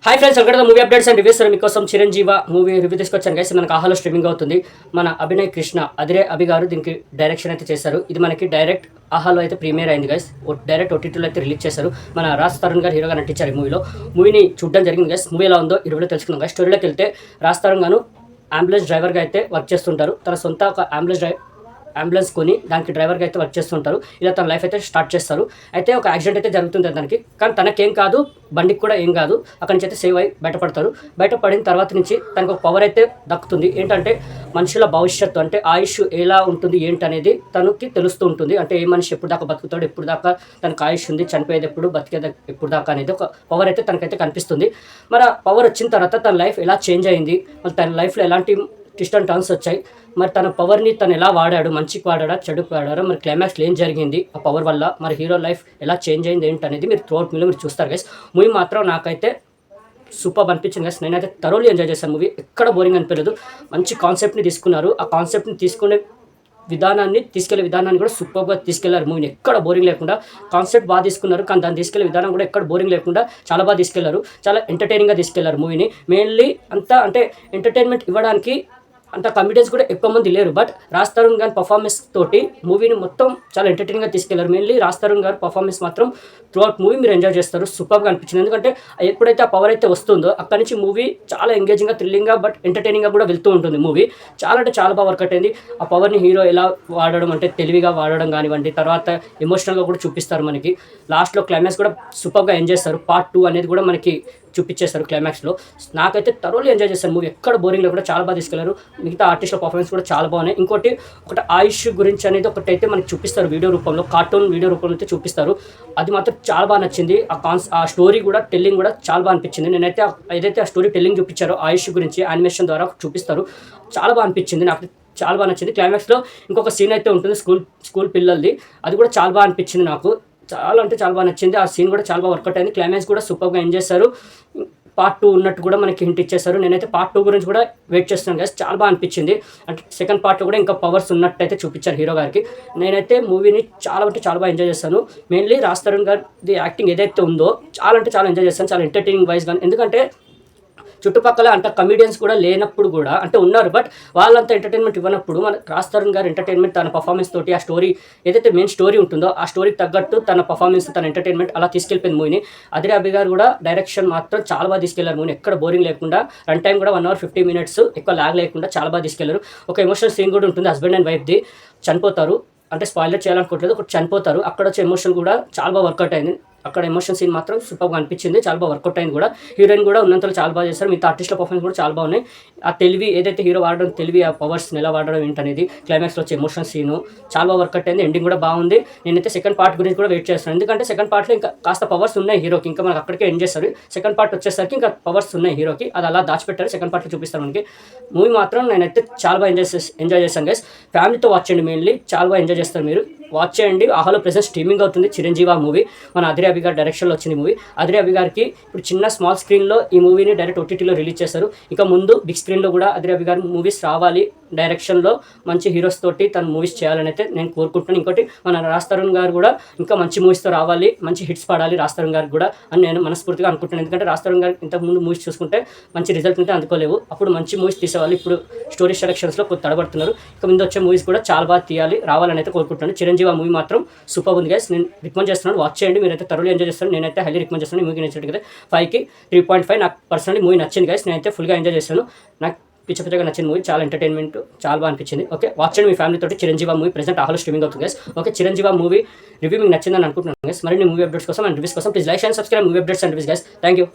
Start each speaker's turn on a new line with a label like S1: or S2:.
S1: Hi friends, welcome to movie updates and reviews. మీకోసం Chiranjeevi movie review తీసుకొచ్చాను guys. మనకు ఆహాలో స్ట్రీమింగ్ అవుతుంది. మన అభినయ్ కృష్ణ అదిరే అభి గారు దీనికి డైరెక్షన్ అయితే చేశారు. ఇది మనకి డైరెక్ట్ ఆహాలో అయితే ప్రీమియర్ అయింది గైస్. డైరెక్ట్ ఓటీటీలో అయితే రిలీజ్ చేశారు. మన రాజ్ తరుణ్ గారు హీరోగా నటించారు ఈ మూవీని చూడడం జరిగింది గైస్. మూవీ ఎలా ఉందో ఈ రివ్యూలో తెలుసుకుందాం గైస్. స్టోరీలోకి వెళ్తే రాజ్ తరుణ్ గారు అంబులెన్స్ డ్రైవర్గా అయితే వర్క్ చేస్తుంటారు. తన సొంత ఒక అంబులెన్స్ కొని దానికి డ్రైవర్గా అయితే వర్క్ చేస్తుంటారు. ఇలా తన లైఫ్ అయితే స్టార్ట్ చేస్తారు. అయితే ఒక యాక్సిడెంట్ అయితే జరుగుతుంది దానికి, కానీ తనకేం కాదు, బండికి కూడా ఏం కాదు. అక్కడి నుంచి అయితే సేవ్ అయ్యి బయటపడతారు. బయటపడిన తర్వాత నుంచి తనకు ఒక పవర్ అయితే దక్కుతుంది. ఏంటంటే మనుషుల భవిష్యత్తు, అంటే ఆయుష్ ఎలా ఉంటుంది ఏంటి అనేది తనకి తెలుస్తూ ఉంటుంది. అంటే ఏ మనిషి ఎప్పుడు దాకా బతుకుతాడు, ఎప్పుడు దాకా తనకు ఆయుష్ ఉంది, చనిపోయేది ఎప్పుడు, బతికేది ఎప్పుడు దాకా అనేది ఒక పవర్ అయితే తనకైతే కనిపిస్తుంది. మరి ఆ పవర్ వచ్చిన తర్వాత తన లైఫ్ ఎలా చేంజ్ అయింది, మరి తన లైఫ్లో ఎలాంటి ట్విస్ట్ అండ్ టర్న్స్ వచ్చాయి, మరి తన పవర్ని తను ఎలా వాడాడు, మంచికి వాడాడా, చెడుకు వాడాడా, మరి క్లైమాక్స్లో ఏం జరిగింది ఆ పవర్ వల్ల, మరి హీరో లైఫ్ ఎలా చేంజ్ అయింది ఏంటి అనేది మీరు త్రూఅవుట్ మూవీలో మీరు చూస్తారు గైస్. మూవీ మాత్రం నాకైతే సూపర్ అనిపించింది గైస్. నేనైతే థరోలీ ఎంజాయ్ చేశాను. మూవీ ఎక్కడ బోరింగ్ అనిపించలేదు. మంచి కాన్సెప్ట్ని తీసుకున్నారు. ఆ కాన్సెప్ట్ని తీసుకెళ్లే విధానాన్ని కూడా సూపర్గా తీసుకెళ్లారు. మూవీని ఎక్కడ బోరింగ్ లేకుండా, కాన్సెప్ట్ బాగా తీసుకున్నారు, కానీ దాన్ని తీసుకెళ్లే విధానం కూడా ఎక్కడ బోరింగ్ లేకుండా చాలా బాగా తీసుకెళ్లారు. చాలా ఎంటర్టైనింగ్గా తీసుకెళ్లారు మూవీని. మెయిన్లీ అంతా అంటే ఎంటర్టైన్మెంట్ ఇవ్వడానికి అంత కామెడియన్స్ కూడా ఎక్కువ మంది లేరు. బట్ రాజ్ తరుణ్ గారి పర్ఫార్మెన్స్ తోటి మూవీని మొత్తం చాలా ఎంటర్టైనింగ్గా తీసుకెళ్లారు. మెయిన్లీ రాజ్ తరుణ్ గారి పర్ఫార్మెన్స్ మాత్రం త్రూఅవుట్ మూవీ మీరు ఎంజాయ్ చేస్తారు. సూపర్గా అనిపించింది. ఎందుకంటే ఎప్పుడైతే ఆ పవర్ అయితే వస్తుందో అక్కడి నుంచి మూవీ చాలా ఎంగేజింగ్గా, థ్రిల్లింగ్గా, బట్ ఎంటర్టైనింగ్గా కూడా వెళ్తూ ఉంటుంది మూవీ. చాలా అంటే చాలా బాగా వర్కౌట్ అయింది. ఆ పవర్ని హీరో ఎలా వాడడం, అంటే తెలివిగా వాడడం కానివ్వండి, తర్వాత ఎమోషనల్గా కూడా చూపిస్తారు మనకి. లాస్ట్లో క్లైమాక్స్ కూడా సూపర్గా ఎంజాయ్ చేస్తారు. పార్ట్ 2 అనేది కూడా మనకి చూపించేస్తారు క్లైమాక్స్లో. నాకైతే థరోలీ ఎంజాయ్ చేశాను. మూవీ ఎక్కడ బోరింగ్లో కూడా చాలా బాగా తీసుకెళ్లారు. మిగతా ఆర్టిస్టుల పర్ఫార్మెన్స్ కూడా చాలా బాగున్నాయి. ఒకటి ఆయుష్ గురించి అనేది ఒకటైతే మనకి చూపిస్తారు వీడియో రూపంలో, కార్టూన్ వీడియో రూపంలో అయితే చూపిస్తారు. అది మాత్రం చాలా బాగా నచ్చింది. ఆ స్టోరీ కూడా, టెల్లింగ్ కూడా చాలా బాగా అనిపించింది. నేనైతే ఏదైతే ఆ స్టోరీ టెల్లింగ్ చూపించారో ఆయుష్ గురించి యానిమేషన్ ద్వారా చూపిస్తారు, చాలా బాగా అనిపించింది. నాకు చాలా బాగా నచ్చింది. క్లైమాక్స్లో ఇంకొక సీన్ అయితే ఉంటుంది స్కూల్ పిల్లలది. అది కూడా చాలా బాగా అనిపించింది నాకు. చాలా అంటే చాలా బాగా నచ్చింది. ఆ సీన్ కూడా చాలా బాగా వర్కౌట్ అయింది. క్లైమాక్స్ కూడా సూపర్గా ఎంజాయ్ చేశారు. పార్ట్ 2 ఉన్నట్టు కూడా మనకి హింట్ ఇచ్చేస్తారు. నేనైతే పార్ట్ 2 గురించి కూడా వెయిట్ చేస్తున్నాను గైస్. చాలా బాగా అనిపించింది. అంటే సెకండ్ పార్ట్లో కూడా ఇంకా పవర్స్ ఉన్నట్టు అయితే చూపించారు హీరో గారికి. నేనైతే మూవీని చాలా అంటే చాలా బాగా ఎంజాయ్ చేస్తాను. మెయిన్లీ రాజ్ తరుణ్ గారి యాక్టింగ్ ఏదైతే ఉందో చాలా అంటే చాలా ఎంజాయ్ చేస్తాను. చాలా ఎంటర్టైనింగ్ వైజ్ కానీ, ఎందుకంటే చుట్టుపక్కల అంత కమిడియన్స్ కూడా లేనప్పుడు కూడా, అంటే ఉన్నారు బట్ వాళ్ళంతా ఎంటర్టైన్మెంట్ ఇవ్వనప్పుడు, మన రాజ్ తరుణ్ గారు ఎంటర్టైన్మెంట్ తన పర్ఫార్మెన్స్ తోటి, ఆ స్టోరీ ఏదైతే మెయిన్ స్టోరీ ఉంటుందో ఆ స్టోరీకి తగ్గట్టు తన పర్ఫార్మెన్స్, తన ఎంటర్టైన్మెంట్ అలా తీసుకెళ్ళిపోయింది మూవీని. అదిరే అభి గారు కూడా డైరెక్షన్ మాత్రం చాలా బాగా తీసుకెళ్లారు మూవీని. ఎక్కడ బోరింగ్ లేకుండా, రన్ టైం కూడా 1 hour 50 minutes ఎక్కువ లాగ్ లేకుండా చాలా బాగా తీసుకెళ్లారు. ఒక ఎమోషనల్ సీన్ కూడా ఉంటుంది. హస్బెండ్ అండ్ వైఫ్ది చనిపోతారు, అంటే స్పాయిలర్ చేయాలనుకోవట్లేదు, ఒకటి చనిపోతారు. అక్కడ వచ్చే ఎమోషన్ కూడా చాలా బాగా వర్కౌట్ అయింది. అక్కడ ఎమోషన్ సీన్ మాత్రం సూపర్గా అనిపించింది. చాలా బాగా వర్కౌట్ అయింది కూడా. హీరోయిన్ కూడా ఉన్నంతలో చాలా బాగా చేశారు. మిగతా ఆర్టిస్టుల పర్ఫార్మెన్స్ కూడా చాలా బాగున్నాయి. ఆ తెలివి ఏదైతే హీరో వాడడం, తెలివి ఆ పవర్స్ని ఎలా వాడడం ఏంటనేది, క్లైమాక్స్లో వచ్చే ఎమోషన్ సీను చాలా బాగా వర్కౌట్ అయింది. ఎండింగ్ కూడా బాగుంది. నేనైతే సెకండ్ పార్ట్ గురించి కూడా వెయిట్ చేస్తున్నాను. ఎందుకంటే సెకండ్ పార్ట్లో ఇంకా కాస్త పవర్స్ ఉన్నాయి హీరోకి. ఇంకా మనకు అక్కడికే ఎండ్ చేస్తారు. సెకండ్ పార్ట్ వచ్చేసరికి ఇంకా పవర్స్ ఉన్నాయి హీరోకి. అది అలా దాచిపెట్టారు. సెకండ్ పార్ట్లో చూపిస్తారు మనకి. మూవీ మాత్రం నేనైతే చాలా బాగా ఎంజాయ్ చేశాను గైస్. ఫ్యామిలీతో వాచ్ చేయండి. మెయిన్లీ చాలా బాగా ఎంజాయ్ చేస్తారు మీరు. వాచ్ చేయండి. ఆహాలో ప్రెసెంట్ స్ట్రీమింగ్ అవుతుంది చిరంజీవి మూవీ. మన అదిరే అభి గారి డైరెక్షన్లో వచ్చింది మూవీ. అదిరే అభి గారికి ఇప్పుడు చిన్న స్మాల్ స్క్రీన్లో ఈ మూవీని డైరెక్ట్ ఓటీటీలో రిలీజ్ చేశారు. ఇక ముందు బిగ్ స్క్రీన్లో కూడా అదిరే అభి గారి మూవీస్ రావాలి. డైరెక్షన్లో మంచి హీరోస్ తోటి తను మూవీస్ చేయాలని అయితే నేను కోరుకుంటున్నాను. ఇంకోటి మన రాజ్ తరుణ్ గారు కూడా ఇంకా మంచి మూవీస్తో రావాలి, మంచి హిట్స్ పడాలి రాజ్ తరుణ్ గారికి కూడా అని నేను మనస్ఫూర్తిగా అనుకుంటున్నాను. ఎందుకంటే రాజ్ తరుణ్ గారు ఇంతకుముందు మూవీస్ చూసుకుంటే మంచి రిజల్ట్ ఉంటే అందుకోలేవు. అప్పుడు మంచి మూవీస్ తీసేవాళ్ళు. ఇప్పుడు స్టోరీ సెలక్షన్స్లో కొద్ది తడబడుతున్నారు. ఇక ముందు వచ్చే మూవీస్ కూడా చాలా బాగా తీయాలి, రావాలని అయితే కోరుకుంటున్నాను. చిరంజీవి మూవీ మాత్రం సూపర్ ఉంది గైస్. నేను రికమెండ్ చేస్తున్నాను. వాచ్ చేయండి. మీరైతే థరోలీ ఎంజాయ్ చేస్తాను. నేనైతే హైలీ రికమెండ్ చేస్తాను. మూవీకి నచ్చినట్టు కదా 5కి 3.5. నాకు పర్సనలీ మూవీ నచ్చింది గైస్. నేనైతే ఫుల్గా ఎంజాయ్ చేస్తాను. నాకు పిచ్చగా నచ్చిన మూవీ. చాలా ఎంటర్టైన్మెంట్, చాలా బాగా అనిపించింది. ఓకే, వాచ్ చేయండి మీ ఫ్యామిలీ తోటి. చిరంజీవి మూవీ ప్రెసెంట్ ఆహాలో స్ట్రీమింగ్ అవుతుంది guys. Okay, Chiranjeevi movie review మీకు నచ్చిందని అనుకుంటున్నాను గైస్. మరిన్ని మూవీ అప్డేట్స్ కోసం అండ్ రివ్యూస్ కోసం please like and subscribe movie updates and reviews guys. Thank you.